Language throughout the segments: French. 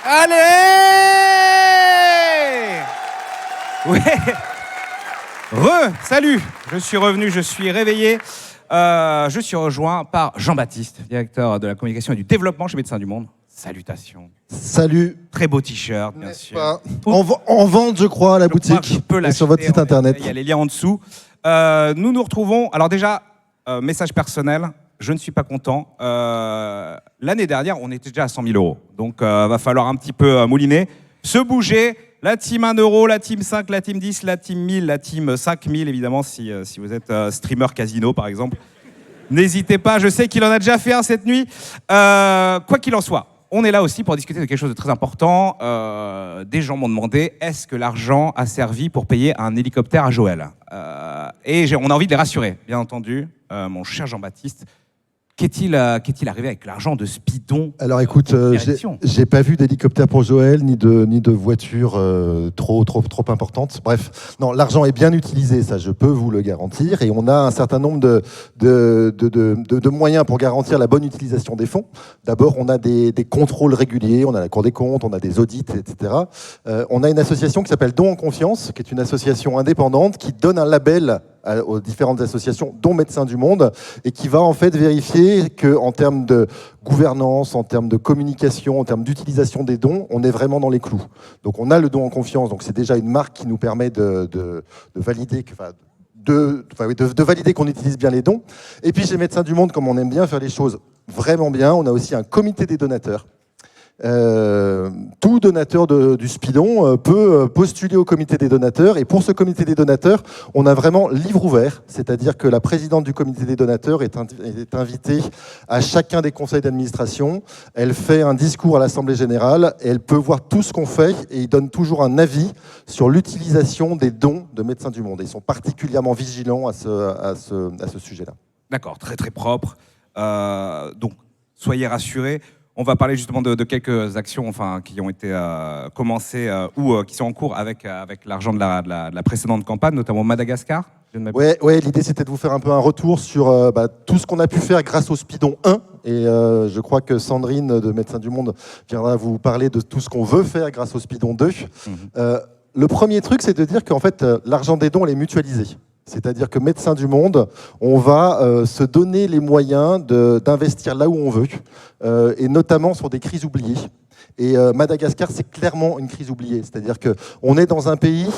Allez! Ouais. Salut, je suis revenu, je suis réveillé. Je suis rejoint par Jean-Baptiste, directeur de la communication et du développement chez Médecins du Monde. Salutations. Salut. Très beau t-shirt, bien sûr. En vente, je crois, à la boutique et sur votre site internet. Il y a les liens en dessous. Nous nous retrouvons. Alors déjà, message personnel, je ne suis pas content. L'année dernière, on était déjà à 100 000 €. Donc, va falloir un petit peu mouliner, se bouger. La team 1 €, la team 5, la team 10, la team 1000, la team 5000, évidemment, si vous êtes streamer casino, par exemple. N'hésitez pas, je sais qu'il en a déjà fait un cette nuit. Quoi qu'il en soit, on est là aussi pour discuter de quelque chose de très important. Des gens m'ont demandé, est-ce que l'argent a servi pour payer un hélicoptère à Joël? Et on a envie de les rassurer, bien entendu. Mon cher Jean-Baptiste, qu'est-il arrivé avec l'argent de Speedon? Alors écoute, j'ai pas vu d'hélicoptère pour Joël, ni de voiture trop importante. Bref, non, l'argent est bien utilisé, ça je peux vous le garantir. Et on a un certain nombre de moyens pour garantir la bonne utilisation des fonds. D'abord, on a des contrôles réguliers, on a la Cour des comptes, on a des audits, etc. On a une association qui s'appelle Don en Confiance, qui est une association indépendante qui donne un label aux différentes associations, dont Médecins du Monde, et qui va en fait vérifier qu'en termes de gouvernance, en termes de communication, en termes d'utilisation des dons, on est vraiment dans les clous. Donc on a le don en confiance, donc c'est déjà une marque qui nous permet de valider de valider qu'on utilise bien les dons. Et puis chez Médecins du Monde, comme on aime bien faire les choses vraiment bien, on a aussi un comité des donateurs. Tout donateur du Speedon peut postuler au comité des donateurs, et pour ce comité des donateurs on a vraiment livre ouvert, c'est-à-dire que la présidente du comité des donateurs est invitée à chacun des conseils d'administration, elle fait un discours à l'Assemblée Générale et elle peut voir tout ce qu'on fait, et ils donnent toujours un avis sur l'utilisation des dons de Médecins du Monde, et ils sont particulièrement vigilants à ce sujet-là. D'accord, très très propre, donc soyez rassurés. On va parler justement de quelques actions qui ont été commencées ou qui sont en cours avec l'argent de la précédente campagne, notamment Madagascar. Ouais, l'idée c'était de vous faire un peu un retour sur tout ce qu'on a pu faire grâce au Speedon 1. Et je crois que Sandrine de Médecins du Monde viendra vous parler de tout ce qu'on veut faire grâce au Speedon 2. Le premier truc, c'est de dire qu'en fait, l'argent des dons, elle est mutualisée. C'est-à-dire que Médecins du Monde, on va se donner les moyens d'investir là où on veut, et notamment sur des crises oubliées. Et Madagascar, c'est clairement une crise oubliée. C'est-à-dire qu'on est dans un pays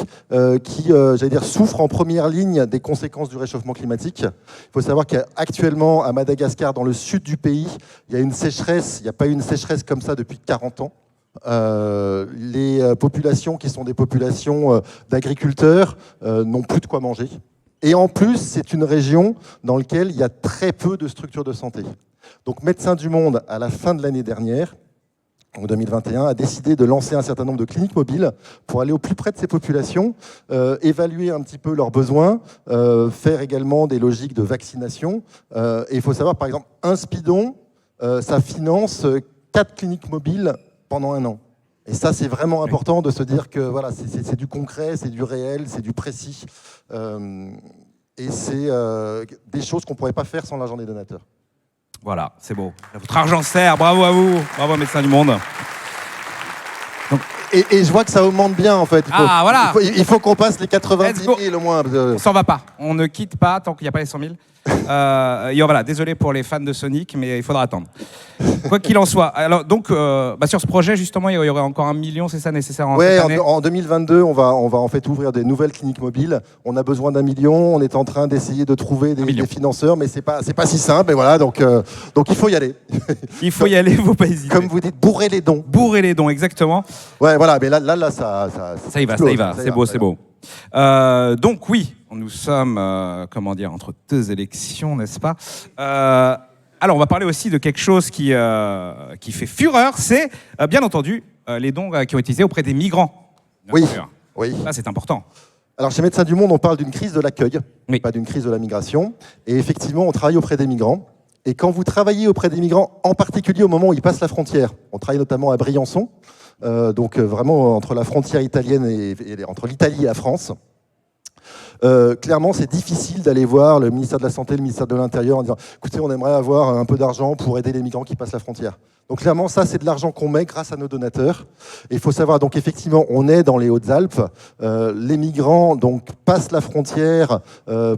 qui, souffre en première ligne des conséquences du réchauffement climatique. Il faut savoir qu'actuellement, à Madagascar, dans le sud du pays, il y a une sécheresse. Il n'y a pas eu une sécheresse comme ça depuis 40 ans. Les populations qui sont des populations d'agriculteurs n'ont plus de quoi manger. Et en plus, c'est une région dans laquelle il y a très peu de structures de santé. Donc Médecins du Monde, à la fin de l'année dernière, en 2021, a décidé de lancer un certain nombre de cliniques mobiles pour aller au plus près de ces populations, évaluer un petit peu leurs besoins, faire également des logiques de vaccination. Et il faut savoir, par exemple, un Speedon, ça finance 4 cliniques mobiles pendant 1 an. Et ça, c'est vraiment important de se dire que voilà, c'est du concret, c'est du réel, c'est du précis. Et c'est des choses qu'on ne pourrait pas faire sans l'argent des donateurs. Voilà, c'est beau. Votre argent sert, bravo à vous, bravo à Médecins du Monde. Donc, et je vois que ça augmente bien en fait. Il faut qu'on passe les 90 000 au moins. On s'en va pas, on ne quitte pas tant qu'il n'y a pas les 100 000. Voilà, désolé pour les fans de Sonic, mais il faudra attendre. Quoi qu'il en soit. Alors, donc, sur ce projet, justement, il y aurait encore 1 million, c'est ça nécessaire cette année ? En 2022, on va en fait ouvrir des nouvelles cliniques mobiles. On a besoin d'1 million. On est en train d'essayer de trouver des financeurs, mais c'est pas si simple. Et voilà, donc il faut y aller. Il faut y aller, il ne faut pas hésiter. Comme vous dites, bourrer les dons. Bourrer les dons, exactement. Ouais, voilà, mais là, ça y va, c'est beau, c'est beau. Donc oui, nous sommes, entre 2 élections, n'est-ce pas ? Alors, on va parler aussi de quelque chose qui fait fureur, c'est, bien entendu, les dons qui ont été utilisés auprès des migrants. Oui. Ça, c'est important. Alors, chez Médecins du Monde, on parle d'une crise de l'accueil, pas d'une crise de la migration. Et effectivement, on travaille auprès des migrants. Et quand vous travaillez auprès des migrants, en particulier au moment où ils passent la frontière, on travaille notamment à Briançon, donc vraiment entre la frontière italienne et entre l'Italie et la France. Clairement, c'est difficile d'aller voir le ministère de la Santé, le ministère de l'Intérieur en disant « Écoutez, on aimerait avoir un peu d'argent pour aider les migrants qui passent la frontière ». Donc clairement, ça, c'est de l'argent qu'on met grâce à nos donateurs. Et il faut savoir, donc effectivement, on est dans les Hautes-Alpes. Les migrants donc, passent la frontière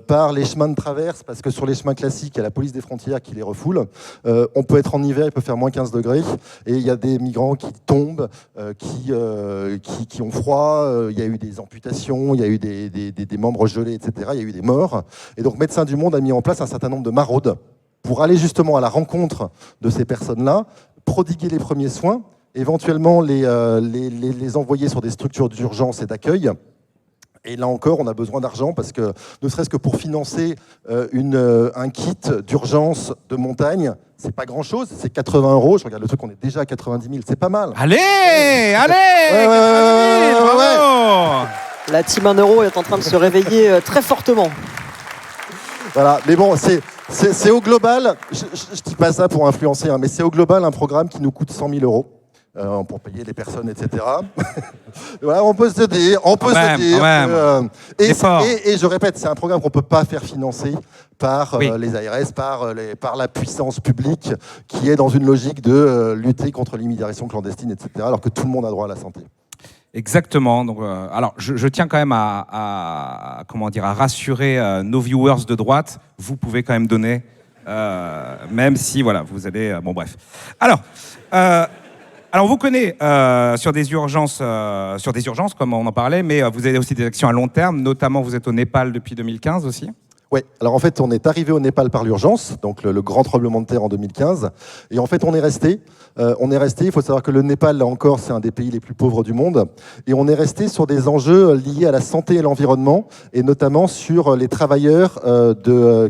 par les chemins de traverse, parce que sur les chemins classiques, il y a la police des frontières qui les refoule. On peut être en hiver, il peut faire moins 15 degrés. Et il y a des migrants qui tombent, qui ont froid. Il y a eu des amputations, il y a eu des membres gelés, etc. Il y a eu des morts. Et donc Médecins du Monde a mis en place un certain nombre de maraudes pour aller justement à la rencontre de ces personnes-là, prodiguer les premiers soins, éventuellement les envoyer sur des structures d'urgence et d'accueil. Et là encore, on a besoin d'argent parce que, ne serait-ce que pour financer un kit d'urgence de montagne, c'est pas grand-chose, c'est 80 €. Je regarde le truc, on est déjà à 90 000, c'est pas mal. Allez, ouais. La team 1 € est en train de se réveiller très fortement. Voilà, mais bon, c'est au global, je dis pas ça pour influencer, hein, mais c'est au global un programme qui nous coûte 100 000 € pour payer les personnes, etc. Voilà, on peut se dire, et je répète, c'est un programme qu'on peut pas faire financer par les ARS, par la puissance publique qui est dans une logique de lutter contre l'immigration clandestine, etc., alors que tout le monde a droit à la santé. Exactement. Donc, alors, je tiens quand même à rassurer nos viewers de droite. Vous pouvez quand même donner, même si, voilà, vous allez... bon, bref. Alors, on vous connaît sur des urgences, comme on en parlait, mais vous avez aussi des actions à long terme. Notamment, vous êtes au Népal depuis 2015 aussi. Oui, alors en fait, on est arrivé au Népal par l'urgence, donc le grand tremblement de terre en 2015. Et en fait, on est resté. Il faut savoir que le Népal, là encore, c'est un des pays les plus pauvres du monde. Et on est resté sur des enjeux liés à la santé et l'environnement, et notamment sur les travailleurs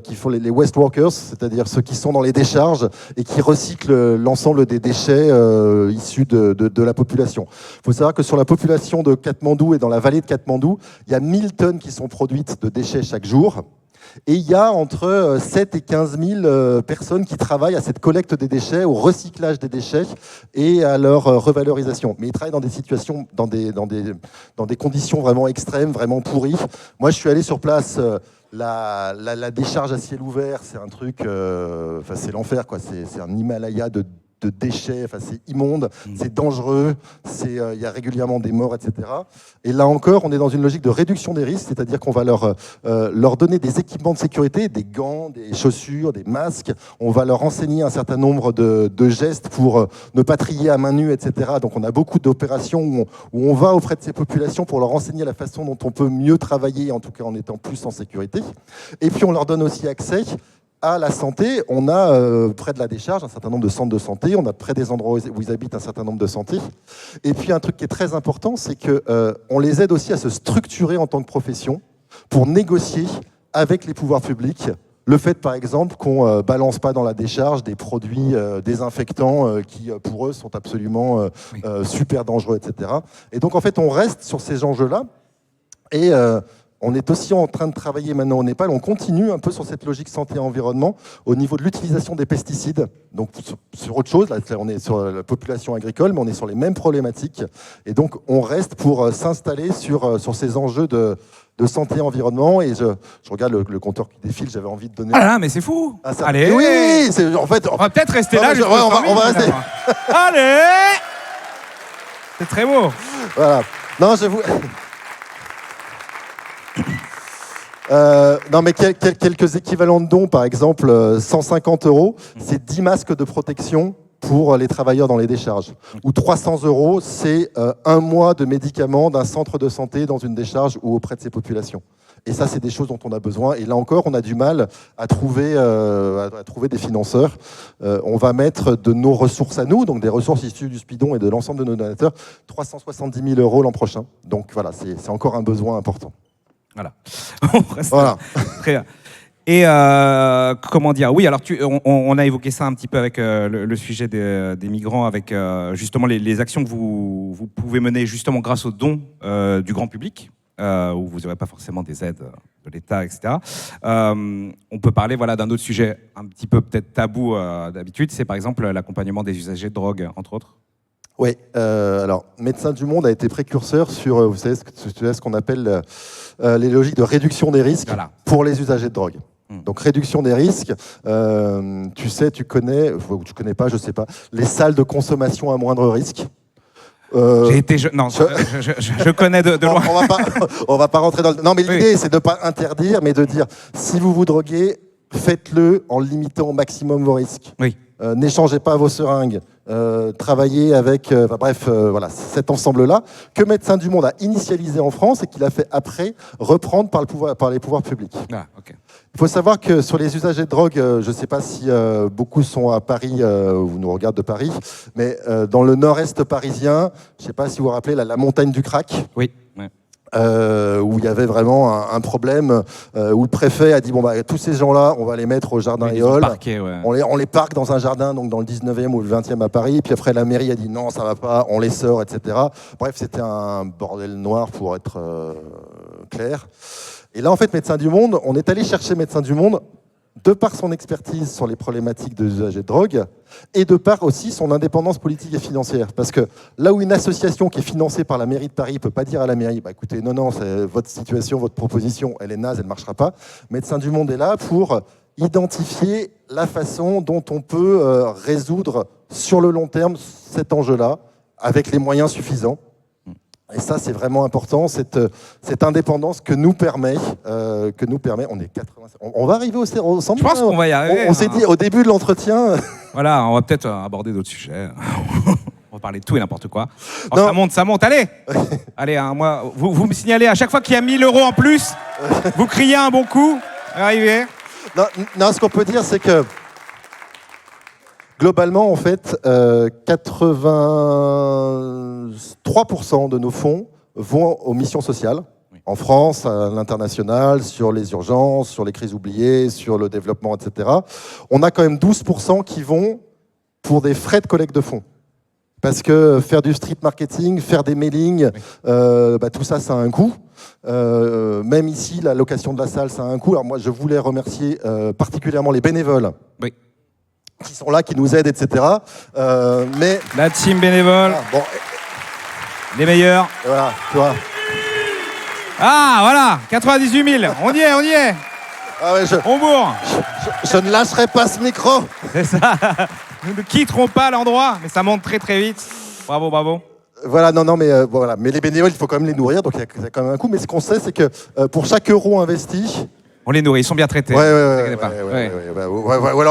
qui font les waste workers, c'est-à-dire ceux qui sont dans les décharges et qui recyclent l'ensemble des déchets issus de la population. Il faut savoir que sur la population de Katmandou et dans la vallée de Katmandou, il y a 1000 tonnes qui sont produites de déchets chaque jour. Et il y a entre 7 et 15 000 personnes qui travaillent à cette collecte des déchets, au recyclage des déchets et à leur revalorisation. Mais ils travaillent dans des situations, dans des conditions vraiment extrêmes, vraiment pourries. Moi, je suis allé sur place. La décharge à ciel ouvert, c'est un truc, c'est l'enfer, quoi. C'est un Himalaya de déchets, c'est immonde, c'est dangereux, il y a régulièrement des morts, etc. Et là encore, on est dans une logique de réduction des risques, c'est-à-dire qu'on va leur donner des équipements de sécurité, des gants, des chaussures, des masques, on va leur enseigner un certain nombre de gestes pour ne pas trier à main nue, etc. Donc on a beaucoup d'opérations où on va auprès de ces populations pour leur enseigner la façon dont on peut mieux travailler, en tout cas en étant plus en sécurité. Et puis on leur donne aussi accès à la santé. On a près de la décharge un certain nombre de centres de santé, on a près des endroits où ils habitent un certain nombre de santé. Et puis un truc qui est très important, c'est qu'on les aide aussi à se structurer en tant que profession pour négocier avec les pouvoirs publics le fait, par exemple, qu'on ne balance pas dans la décharge des produits désinfectants qui, pour eux, sont absolument super dangereux, etc. Et donc, en fait, on reste sur ces enjeux-là. Et on est aussi en train de travailler maintenant au Népal, on continue un peu sur cette logique santé-environnement au niveau de l'utilisation des pesticides. Donc sur autre chose, là on est sur la population agricole, mais on est sur les mêmes problématiques. Et donc on reste pour s'installer sur ces enjeux de santé-environnement. Et je regarde le compteur qui défile, j'avais envie de donner... Ah là, mais c'est fou. Allez. Oui, en fait... On va peut-être rester là. On va rester. Allez. C'est très beau. Voilà. Non, je vous... non mais quelques équivalents de dons, par exemple 150 €, c'est 10 masques de protection pour les travailleurs dans les décharges. Ou 300 €, c'est un mois de médicaments d'un centre de santé dans une décharge ou auprès de ces populations. Et ça, c'est des choses dont on a besoin. Et là encore, on a du mal à trouver des financeurs. On va mettre de nos ressources à nous, donc des ressources issues du Spidon et de l'ensemble de nos donateurs, 370 000 € l'an prochain. Donc voilà, c'est encore un besoin important. Voilà. Voilà. Très bien. Et comment dire? Oui, alors on a évoqué ça un petit peu avec le sujet des migrants, avec justement les actions que vous pouvez mener justement grâce aux dons du grand public, où vous n'aurez pas forcément des aides de l'État, etc. On peut parler d'un autre sujet un petit peu peut-être tabou d'habitude, c'est par exemple l'accompagnement des usagers de drogue, entre autres. Oui, alors Médecins du Monde a été précurseur sur, vous savez, ce qu'on appelle les logiques de réduction des risques pour les usagers de drogue. Donc réduction des risques. Tu sais, tu connais, ou tu connais pas, je sais pas, les salles de consommation à moindre risque. J'ai été non, je connais de loin. On va pas rentrer dans le... Non, mais l'idée, c'est de ne pas interdire, mais de dire, si vous vous droguez, faites-le en limitant au maximum vos risques. Oui. N'échangez pas vos seringues. Travaillez avec... voilà, cet ensemble-là, que Médecins du Monde a initialisé en France et qu'il a fait après reprendre par les pouvoirs publics. Ah, ok. Il faut savoir que sur les usagers de drogue, je ne sais pas si beaucoup sont à Paris ou nous regardent de Paris, mais dans le nord-est parisien, je ne sais pas si vous vous rappelez, la montagne du crack. Oui. Ouais. Où il y avait vraiment un problème, où le préfet a dit bon, bah, tous ces gens-là, on va les mettre au jardin Éole. Ouais. On les parque dans un jardin, donc dans le 19e ou le 20e à Paris. Puis après, la mairie a dit non, ça va pas, on les sort, etc. Bref, c'était un bordel noir pour être clair. Et là, en fait, Médecins du Monde, on est allé chercher Médecins du Monde de par son expertise sur les problématiques de usagers de drogue et de par aussi son indépendance politique et financière. Parce que là où une association qui est financée par la mairie de Paris ne peut pas dire à la mairie bah, écoutez, non, votre situation, votre proposition, elle est naze, elle ne marchera pas. Médecins du Monde est là pour identifier la façon dont on peut résoudre sur le long terme cet enjeu-là avec les moyens suffisants. Et ça, c'est vraiment important, cette indépendance que nous permet, on est 80, on va arriver au 100 000. Je pense qu'on va y arriver. On s'est dit au début de l'entretien. Voilà, on va peut-être aborder d'autres sujets. On va parler de tout et n'importe quoi. Oh, ça monte, allez. Allez, moi, vous me signalez à chaque fois qu'il y a 1 000 € en plus, vous criez un bon coup, arrivez. Non, ce qu'on peut dire, c'est que globalement, en fait, 83% de nos fonds vont aux missions sociales, en France, à l'international, sur les urgences, sur les crises oubliées, sur le développement, etc. On a quand même 12% qui vont pour des frais de collecte de fonds. Parce que faire du street marketing, faire des mailings, tout ça, ça a un coût. Même ici, la location de la salle, ça a un coût. Alors moi, je voulais remercier particulièrement les bénévoles. Oui. Qui sont là, qui nous aident, etc. Mais la team bénévole, les meilleurs. Voilà, tu vois. Ah, voilà, 98 000, on y est. Ah ouais, on bourre. Je ne lâcherai pas ce micro. C'est ça. Nous ne quitterons pas l'endroit, mais ça monte très très vite. Bravo. Voilà, mais voilà. Mais les bénévoles, il faut quand même les nourrir, donc il y a quand même un coût. Mais ce qu'on sait, c'est que pour chaque euro investi, on les nourrit, ils sont bien traités. Ou alors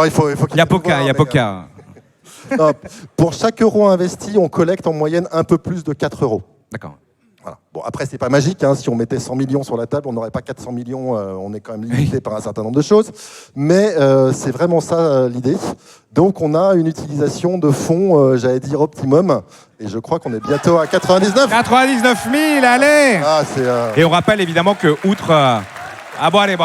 il faut qu'il y a Poca. Non, pour chaque euro investi, on collecte en moyenne un peu plus de 4 €. D'accord. Voilà. Bon, après, c'est pas magique. Hein. Si on mettait 100 millions sur la table, on n'aurait pas 400 millions. On est quand même limité par un certain nombre de choses. Mais c'est vraiment ça l'idée. Donc, on a une utilisation de fonds, j'allais dire, optimum. Et je crois qu'on est bientôt à 99. 99 000, allez. Et on rappelle évidemment que, outre... Ah bon, allez,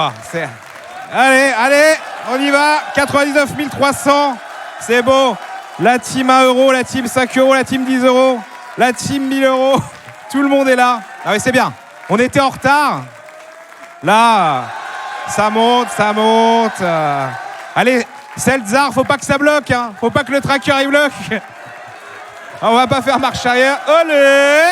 allez, on y va. 99 300, c'est beau. La team 1 €, la team 5 €, la team 10 €, la team 1 000 €. Tout le monde est là. Ah oui, c'est bien. On était en retard. Là, ça monte. Allez, Seltzar, faut pas que ça bloque. Hein. Faut pas que le tracker il bloque. On va pas faire marche arrière. Allez.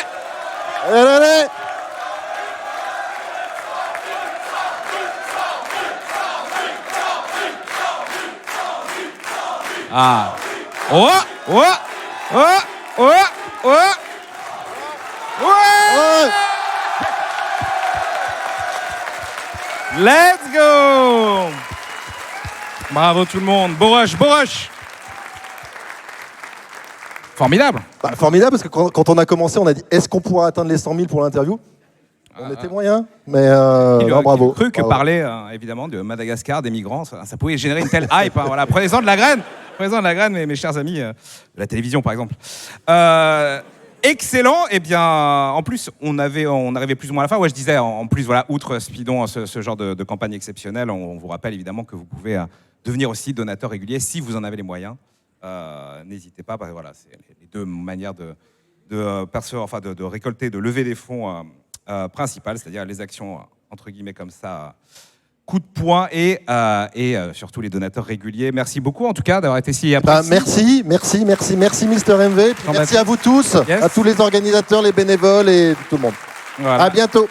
Ah. Ouais. Let's go. Bravo tout le monde. Beau rush. Formidable. Formidable, parce que quand on a commencé, on a dit est-ce qu'on pourra atteindre les 100 000 pour l'interview ? On était moyen, mais bravo. Cru que parler évidemment de Madagascar, des migrants, ça pouvait générer une telle hype. Hein, voilà. Prenez-en de la graine, mes chers amis de la télévision par exemple. Excellent. Eh bien, en plus, on arrivait plus ou moins à la fin. Ouais, je disais, en plus, voilà, outre Speedon, ce genre de campagne exceptionnelle, on vous rappelle évidemment que vous pouvez devenir aussi donateur régulier si vous en avez les moyens. N'hésitez pas, parce que voilà, c'est les deux manières de récolter, de lever des fonds principales, c'est-à-dire les actions entre guillemets comme ça, coup de poing et surtout les donateurs réguliers. Merci beaucoup en tout cas d'avoir été ici. Merci Mister MV. Merci à vous tous, à tous les organisateurs, les bénévoles et tout le monde. Voilà. À bientôt.